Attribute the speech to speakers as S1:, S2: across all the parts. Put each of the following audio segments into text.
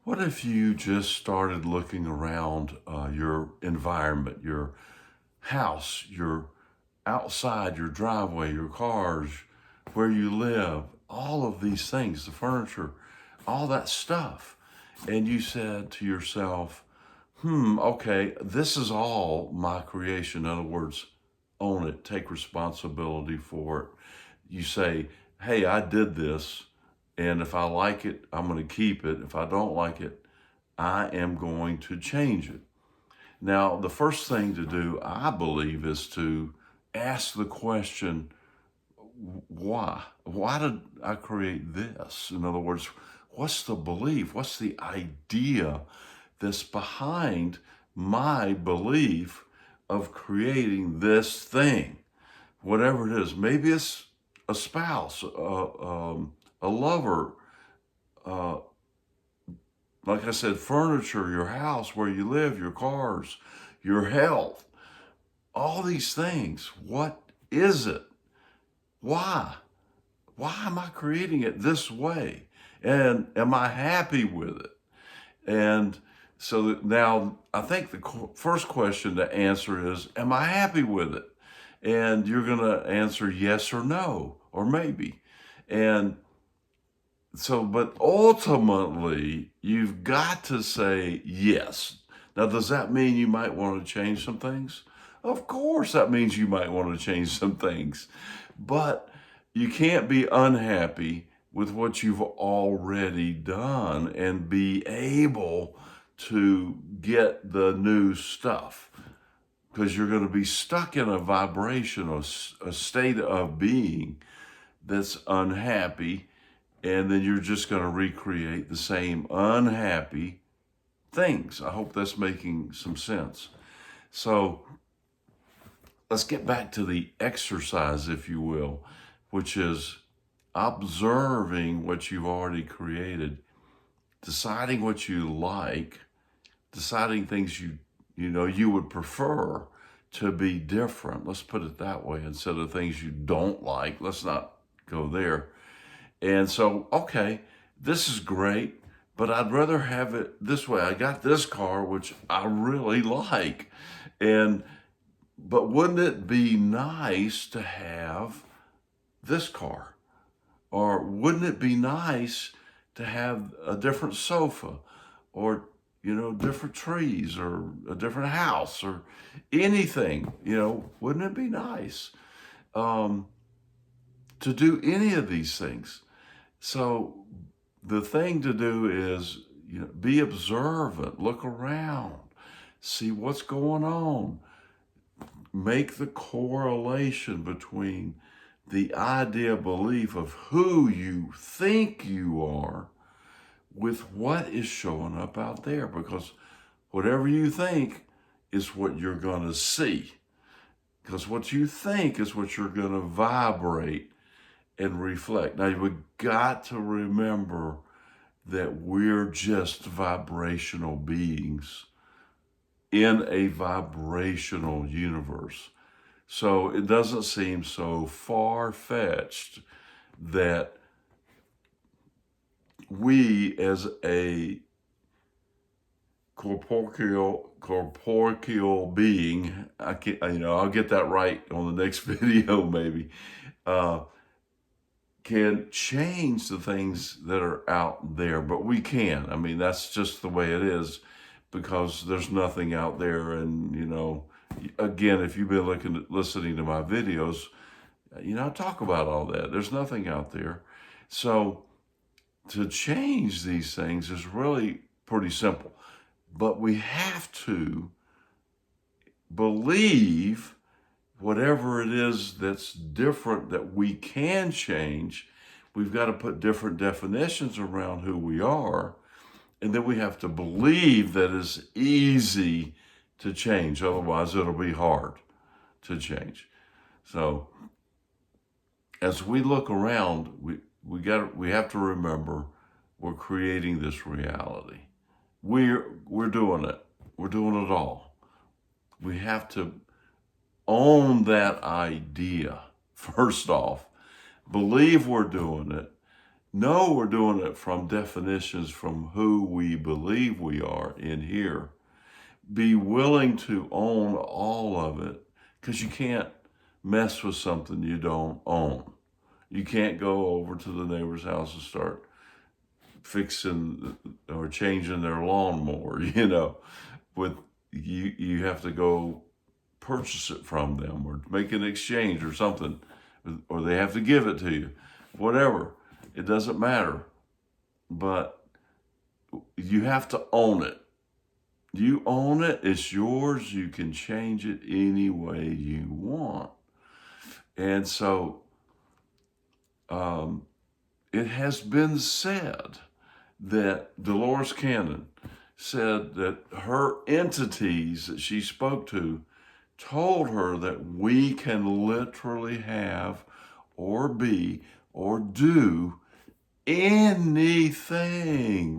S1: What if you just started looking around your environment, your house, your outside, your driveway, your cars, where you live, all of these things, the furniture, all that stuff, and you said to yourself, okay, this is all my creation. In other words, own it, take responsibility for it. You say, hey, I did this, and if I like it, I'm going to keep it. If I don't like it, I am going to change it. Now, the first thing to do, I believe, is to ask the question, why? Why did I create this? In other words, what's the belief? What's the idea that's behind my belief of creating this thing? Whatever it is. Maybe it's a spouse, a lover, uh, like I said, furniture, your house, where you live, your cars, your health, all these things. What is it? Why? Why am I creating it this way? And am I happy with it? And so now I think the first question to answer is, am I happy with it? And you're going to answer yes or no, or maybe. And so, but ultimately, you've got to say yes. Now, does that mean you might want to change some things? Of course, that means you might want to change some things. But you can't be unhappy with what you've already done and be able to get the new stuff, because you're going to be stuck in a vibration or a state of being that's unhappy, and then you're just going to recreate the same unhappy things. I hope that's making some sense. So let's get back to the exercise, if you will, which is observing what you've already created, deciding what you like, deciding things you would prefer to be different. Let's put it that way, instead of things you don't like. Let's not go there. And so, okay, this is great, but I'd rather have it this way. I got this car, which I really like. And but wouldn't it be nice to have this car? Or wouldn't it be nice to have a different sofa, or different trees, or a different house, or anything? Wouldn't it be nice um, to do any of these things? So the thing to do is, be observant, look around, see what's going on, make the correlation between the idea, belief of who you think you are with what is showing up out there. Because whatever you think is what you're going to see. Because what you think is what you're going to vibrate and reflect. Now, we've got to remember that we're just vibrational beings in a vibrational universe. So it doesn't seem so far-fetched that we, as a corporeal being, I'll get that right on the next video maybe, can change the things that are out there. But we can. I mean, that's just the way it is, because there's nothing out there. And again, if you've been listening to my videos, I talk about all that. There's nothing out there. So to change these things is really pretty simple. But we have to believe whatever it is that's different that we can change. We've got to put different definitions around who we are. And then we have to believe that it's easy to change. Otherwise, it'll be hard to change. So as we look around, we have to remember we're creating this reality. We're doing it. We're doing it all. We have to own that idea first off. Believe we're doing it. No, we're doing it from definitions from who we believe we are in here. Be willing to own all of it, because you can't mess with something you don't own. You can't go over to the neighbor's house and start fixing or changing their lawnmower, with you have to go purchase it from them or make an exchange or something, or they have to give it to you. Whatever. It doesn't matter. But you have to own it. You own it, it's yours, you can change it any way you want. And so it has been said that Dolores Cannon said that her entities that she spoke to told her that we can literally have or be or do anything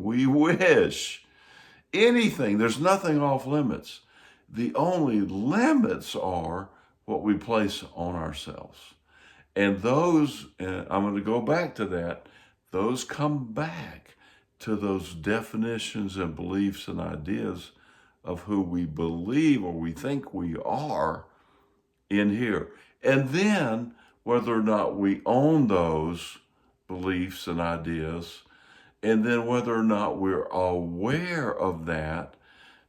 S1: we wish. Anything. There's nothing off limits. The only limits are what we place on ourselves. And those, I'm going to go back to that, those come back to those definitions and beliefs and ideas of who we believe or we think we are in here. And then whether or not we own those beliefs and ideas, and then whether or not we're aware of that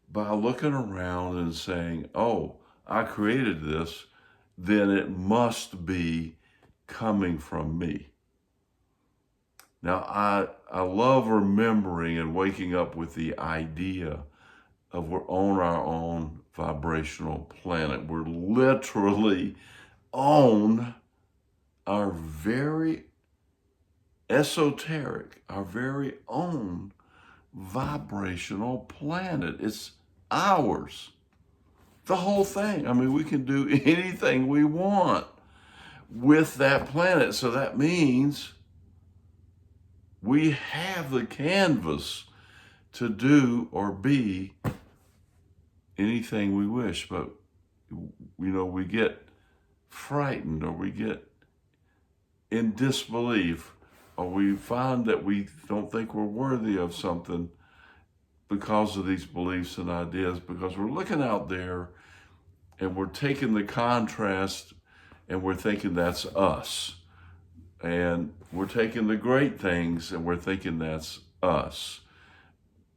S1: by looking around and saying, oh, I created this, then it must be coming from me. Now, I love remembering and waking up with the idea of we're on our own vibrational planet. We're literally on our very esoteric, our very own vibrational planet. It's ours. The whole thing. I mean, we can do anything we want with that planet. So that means we have the canvas to do or be anything we wish. But, we get frightened or we get in disbelief, or we find that we don't think we're worthy of something because of these beliefs and ideas, because we're looking out there and we're taking the contrast and we're thinking that's us. And we're taking the great things and we're thinking that's us.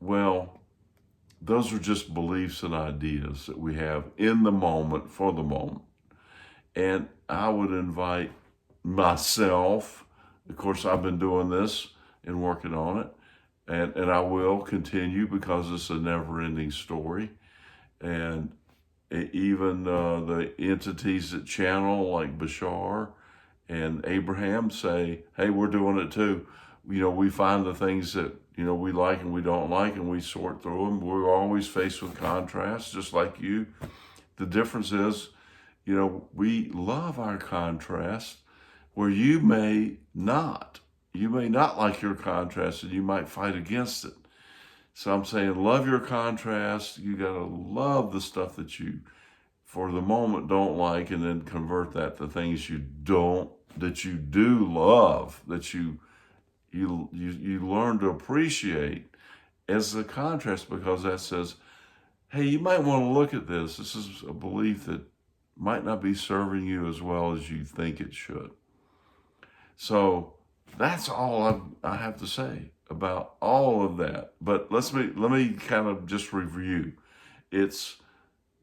S1: Well, those are just beliefs and ideas that we have in the moment, for the moment. And I would invite myself, of course, I've been doing this and working on it, and I will continue because it's a never-ending story. And even the entities that channel, like Bashar and Abraham, say, hey, we're doing it too. We find the things that, we like and we don't like, and we sort through them. We're always faced with contrast, just like you. The difference is, we love our contrast, where you may not. You may not like your contrast, and you might fight against it. So I'm saying, love your contrast. You got to love the stuff that you, for the moment, don't like, and then convert that to things that you do love, that you learn to appreciate as the contrast, because that says, hey, you might want to look at this. This is a belief that might not be serving you as well as you think it should. So that's all I have to say about all of that. But let me kind of just review. It's,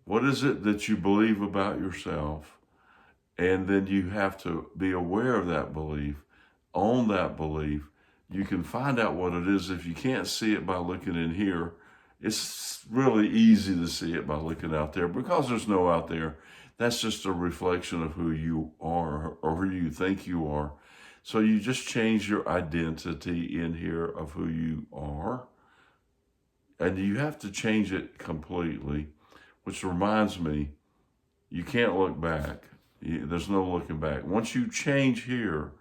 S1: what is it that you believe about yourself? And then you have to be aware of that belief, own that belief. You can find out what it is. If you can't see it by looking in here, it's really easy to see it by looking out there, because there's no out there. That's just a reflection of who you are or who you think you are. So you just change your identity in here of who you are. And you have to change it completely, which reminds me, you can't look back. There's no looking back. Once you change here,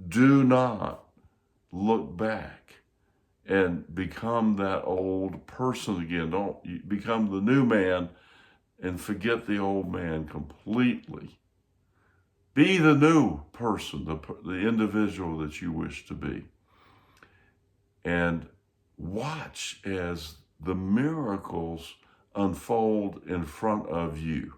S1: do not look back and become that old person again. Don't become the new man and forget the old man completely. Be the new person, the individual that you wish to be. and watch as the miracles unfold in front of you.